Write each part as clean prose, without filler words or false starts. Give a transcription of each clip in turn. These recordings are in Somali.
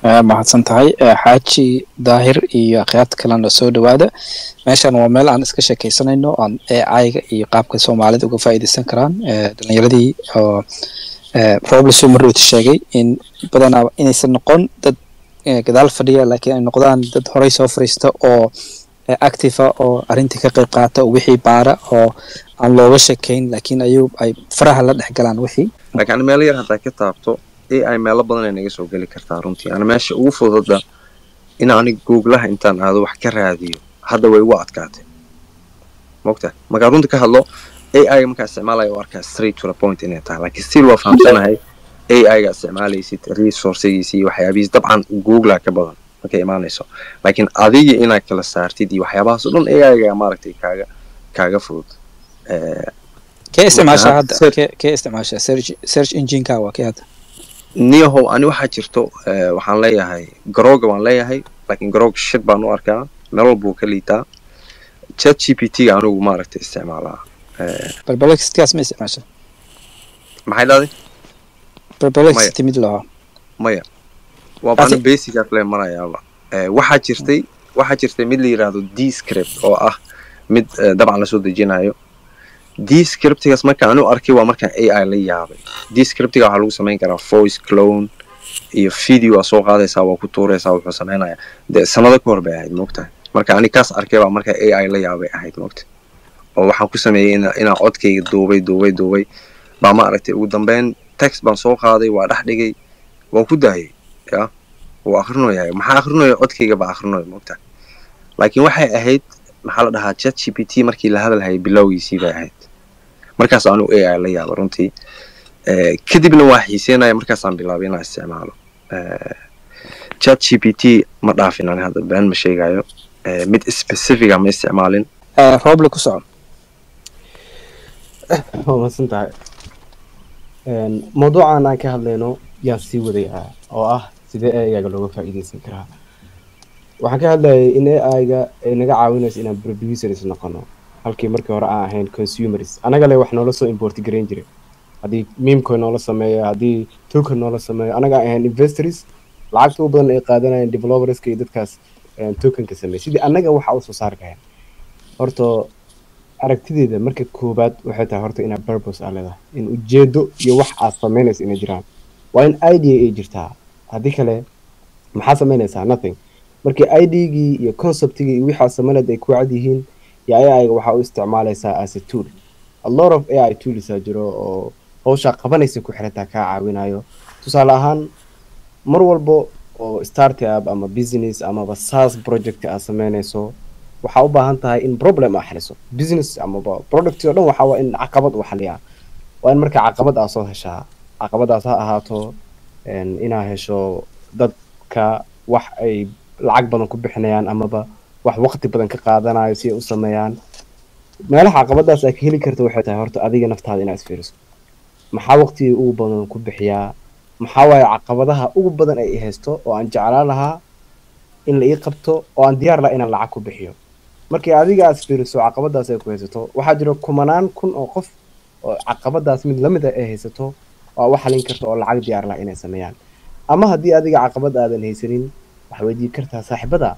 mahadsan tahay xaaji daahir iyo akhyaarta kalena soo dhawaada. meeshan waa meel aan iska sheekaysanayno aan AI-ga iyo qaabka Soomaalida uga faa'iideysan karaan dhalinyaradii oo Robles Marut sheegay in badanaa inaysan noqon dad gadaal fadhiya laakiin ay noqdaan dad horey soo fariista oo active oo arrintii ka qayb qaata oo wixii baara oo aan looga sheekayn laakiin ay faraha la dhex galaan wixii laakiin meel yar hadda ka taabto AI meelo badan ay naga soo gali kartaa runtii ana meesha ugu fududda in aan Google-ha intaan aado wax ka raadiyo hadda way ugu adkaatay moogta marka runta ka hadlo AI marka isticmaalayo arkaa straight to the point inay tahay laakiin still waa fahamsanahay AI ga isticmaalaysid resources iyo waxyaabihiis dabcan Google ka badan marka imaanayso laakiin adiga inaad kala saartid iyo waxyaabahaas oo dhan AI ga maaragtay kaaga fudud كيف استعماشها search engine ka waa kiyada niyahow ani waxa jirto waxaan leeyahay Grok waan leeyahay laakiin Grok shit baan u arkaa meel walba ka liitaa ChatGPT anigu maaragtay isticmaalaa perplexity kaas ma isticmaasha maxay dhahday perplexity mid laha maya waa baan basic af le marayaaba waxa jirtay mid la yiraahdo Descript oo ah mid dabcan la soo dejinayo Descriptigaas marka aanu arkay waa marka AI la yaabay Descriptiga waxa lagu sameyn karaa voice clone iyo video soo qaadaysa waa ku tuuraysa wuxuu sameynaya sanado ka hor bay ahayd moogtahay marka ani kaas arkay waa marka AI la yaabay ahayd moogtahay oo waxaan ku sameeyay inaan codkayga duubay baa ma aragtay ugu dambeyn text baan soo qaaday waa dhax dhigay waa ku daayay ya oo akhrinayo maxaa akhrinayo codkayga baa akhrinayo moogtahay laakiin waxay ahayd maxaa la dhahaa ChatGPT markii la hadalhay bilowgiisii bay ahayd markaas aanu AI la yaabo runtii kadibna waa xiiseenaya markaas aan bilaabay inaan isticmaalo ChatGPT ma dhaafin aan hadda baan ma sheegayo mid specific ah ma isticmaalin Roble ku socon ma santahay mawduucan aan ka hadlayno yaa sii wadaya oo ah sidee AI-ga looga faa'iideysan karaa waxaan ka hadlayay in AI-ga ay naga caawinayso inaan producers noqono halkii markii hore aan ahayn consumers anaga le wax noola soo import gareyn jiray haddii meme-ko noola sameeyo haddii token noola sameeyo anaga ahayn investors lacagta u badan ay qaadanayaan developerska iyo dadkaas tokenka sameeya sidii anaga waxa u soo saari lahayn horta aragtideeda marka koobaad waxay tahay horta inaa purpose aa leedahay in ujeedo iyo wax aad samaynayso inay jiraan waa in idea ay jirtaa haddii kale maxaa samaynaysaa nothing markii ID-gii iyo concept-gii iyo wixii samaynad ay ku cad yihiin ya AI-ga waxa uu isticmaalaysaa as a tool a lot of AI tools jiro oo hawsha qabanaysa ku xirantaa ka caawinayo tusaale ahaan mar walba oo startup ama business ama SaaS project aad samaynayso waxa u baahan tahay in problem aad xaliso business ama product oo dhan waxa waa in caqabad uu xaliyaa waa in marka caqabad aad soo heshaa caqabadaas ha ahaato inaa hesho dadka wax ay lacag badan ku bixinayaan amaba wax waqti badan ka qaadanayo si ay u sameeyaan meelaha caqabadaas ay ka heli karto waxay tahay horta adiga naftaada inaad isfiiriso maxaa waqtiga ugu badan ku bixiyaa maxaa waaye caqabadaha ugu badan ay haysto oo aan jeclaan lahaa in la ii qabto oo aan diyaar lahaa inaan lacag ku bixiyo markii adiga aad isfiiriso caqabadaas ay ku haysato waxaa jira kumanaan kun oo qof oo caqabadaas mid lamid ah ay haysato oo wax xalin karto oo lacag diyaar lahaa inay sameeyaan ama haddii adiga caqabad aadan haysanin waxa weydiin kartaa saaxiibada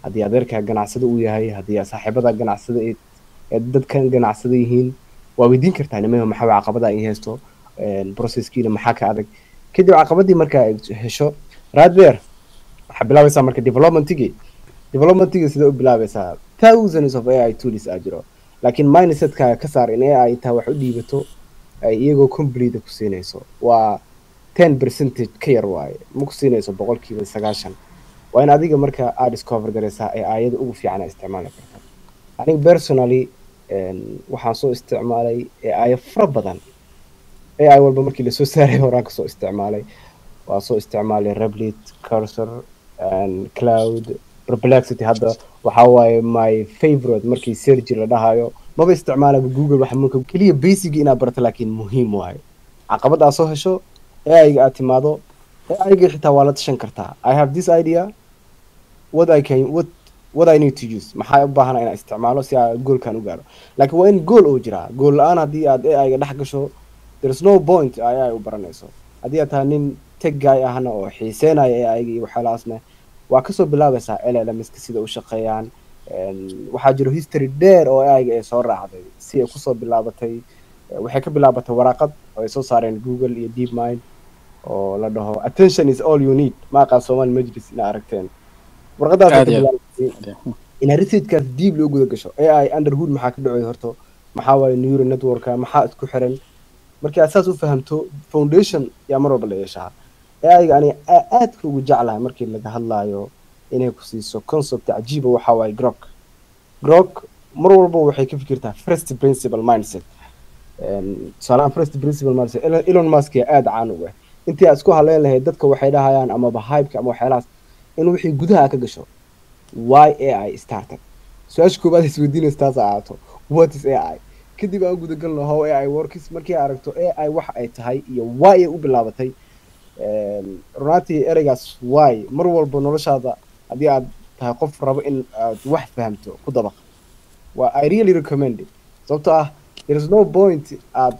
haddii adeerka ganacsada uu yahay haddii saaxiibada ganacsada ee dadkan ganacsada yihiin waa weydiin kartaa nimaha maxaa caqabada ay haysto processkiina maxaa ka adag kadib caqabadii marka ay hesho radbeer waxa bilaabaysaa marka developmentigii sida u bilaabaysaa thousands of AI tools ajiro laakiin mindset-ka ka saar in AI inta wax u dhiibato ay iyagoo complete ku siinayso waa 10% ka yar waaye ma ku siinayso 90% waa in adiga marka aad discover garaysaa ee aayada ugu fiican isticmaali karto aniga personally waxaan soo isticmaalay AI fara badan AI walba markii la soo saaray horaan ka soo isticmaalay waa soo isticmaalay Replit Cursor and Cloud Perplexity hadda waxa waaye my favorite markii search la dhahayo maba isticmaalay Google waxa marka kaliya basic ina barto laakiin muhiim waaye caqabad aad soo hesho AI-ga aad timaado AI-ga xitaa waa la tashan kartaa I have this idea what I need to use maxaa u baahan inaan isticmaalo si aan goalkan u gaaro laakiin waa in goal oo jira goal la'aan haddii aad AI-ga dhex gasho there is no point AI u baranayso haddii aad tahay nin tech guy ahna oo xiiseenaya AI iyo waxaalaasna waa kasoo bilaabaysaa LLMska sida u shaqeeyaan waxaa jiro history dheer oo AI ay soo raacday si ay kusoo bilaabatay waxay ka bilaabatay waraaqad oo ay soo saareen Google iyo DeepMind oo la dhaho attention is all you need ma aqaan Soomaali majlis ina aragteen warqadaas ka bilaabatay in researchkaas deep loo guda gasho AI underhood maxaa ka dhacay horto maxaa waaye neural networka maxaa isku xiran markii asaas u fahamto foundation yaa mar walba la yeeshaa AI ani aad ugu jeclahay markii laga hadlayo inay ku siiso concept cajiib waxa waaye grok mar walba waxay ka fikirtaa first principle mindset salaam first principle mindset Elon Musk aad caan u ah intii aad isku haleyn lahayd dadka waxay dhahayaan ama hype ama waxyaalaas in wixii gudaha ka gasho why AI started su-aasha koobaad isweydiinaysa taas ahaato what is AI kadib aan guda galno how AI works markii aragto AI waxa ay tahay iyo why ay u bilaabatay runtii ereygaas why mar walba noloshaada haddii aad tahay qof rabo in aad wax fahamto ku dabaq waa I really recommend it sababtoo ah there is no point aad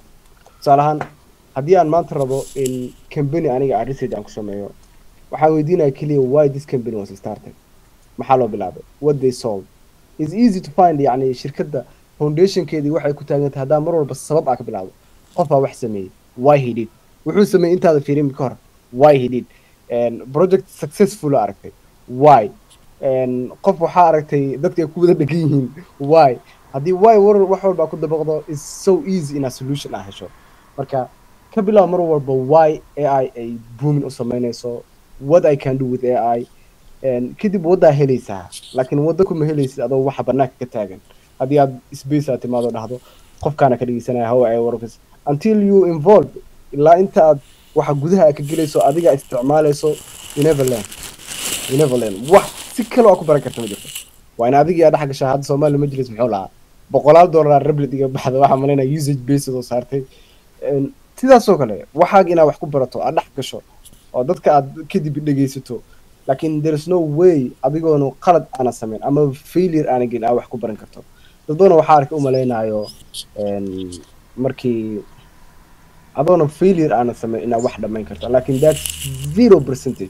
tusaale ahaan haddii aan maanta rabo in company aniga aan research aan ku sameeyo waxaan weydiinaya keliya why this company was started maxaa loo bilaabay what they solve is easy to find yani shirkadda foundationkeedii waxay ku taagan tahay haddaa mar walba sabab aa ka bilaabo qofaa wax sameeyey why he did wuxuu sameeyey intaada fiirin ka hor why he did project successful aragtay why qof waxaa aragtay dadka ay ku wada dhegan yihiin why haddii why wax walba ku dabaqdo is so easy in a solution ah hesho marka ka bilaabo mar walba why AI ay booming u sameynayso what I can do with AI kadib waddaa helaysaa laakiin wadda kuma helaysid adoo waxa banaanka ka taagan haddii aad space aad timaado dhahdo qofkaana ka dhegeysanaya how AI works until you involve ilaa inta aad waxa gudaha ka gelayso adiga isticmaalayso you never learn wax si kale oo ku baran karta ma jirto waa in adiga aad dhex gashaa hadda Soomaali majlis muxuu lahaa $100 rablit iga baxda waxa malena usage based oo saartay sidaas oo kale waxaag inaad wax ku barato aad dhex gasho oo dadka aad kadib dhegeysato laakiin there is no way adigoona qalad ana sameyn ama failure ana gelin aad wax ku baran karto dadona waxa arkay u maleynayo markii adoona failure ana sameyn inaad wax dhamayn karto laakiin that's 0%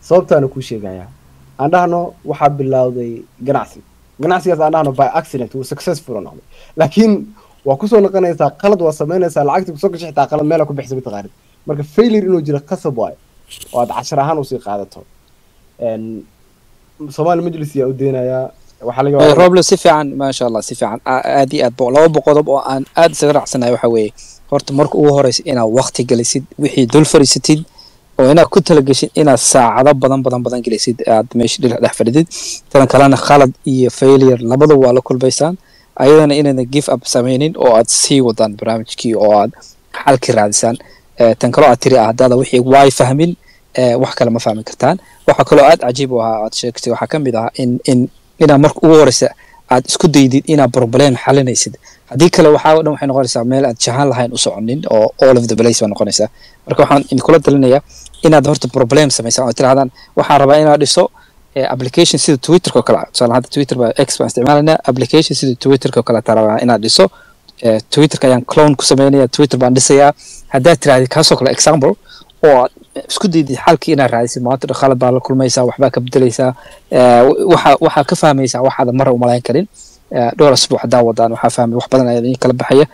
sababtaana ku sheegaya aan dhahno waxa bilowday ganacsigaas aan dhahno by accident uu successful noqday laakiin waa ku soo noqonaysaa qalad waa sameynaysaa lacagta ku soo gashay xitaa qalad meel ku bixisay bitaqaanid marka failure inuu jiro qasab waay oo aad cashar ahaan u sii qaadato Soomaali majlis yaa u deenaya waxa laga Roble si fiican ma sha Allah si fiican aad iyo aad laba boqodob oo aan aad isaga raacsanahay waxa weeye horta marka ugu horeysa inaad waqti galisid wixii dul fariisatid oo inaad ku talagashid inaad saacado badan galisid aad meesha dhex fadhidid tan kalena khalad iyo failure labada waa la kulbaysaan ayadana inaad give up sameynin oo aad sii wadaan barnaamijkii oo aad xalki raadisaan tan kale aad tiri hadda wixii way fahmin wax kale ma fahmi kartaan waxa kale aad cajiib ah aad sheegtay waxa kamid ah in marka ugu horeysa aad isku daydid inaad problem xalinaysid haddii kale waxaa dhan waxay noqonaysaa meel aad jahan lahayn u soconin oo all of the place waa noqonaysaa marka waxaan in kula talinayaa inaad horta problem samaysaa oo tirahdaan waxaan rabaa inaad dhiso application sida Twitter ko kale tusaale hadda Twitter baa X baan isticmaalanaa application sida Twitter ko kale tarabaa inaad dhiso Twitter ka ayaan clone ku sameynaya Twitter baan dhisayaa haddaad tirahdid kaasoo kale example oo isku daydid xalkii inaad raadisid maanta khalad baa la kulmaysaa waxbaa ka bedelaysaa waxa ka fahmaysaa waxaad mar u malayn karin dhowr asbuuc hadaa wadaan waxaa fahmay wax badan ayaa kala baxaya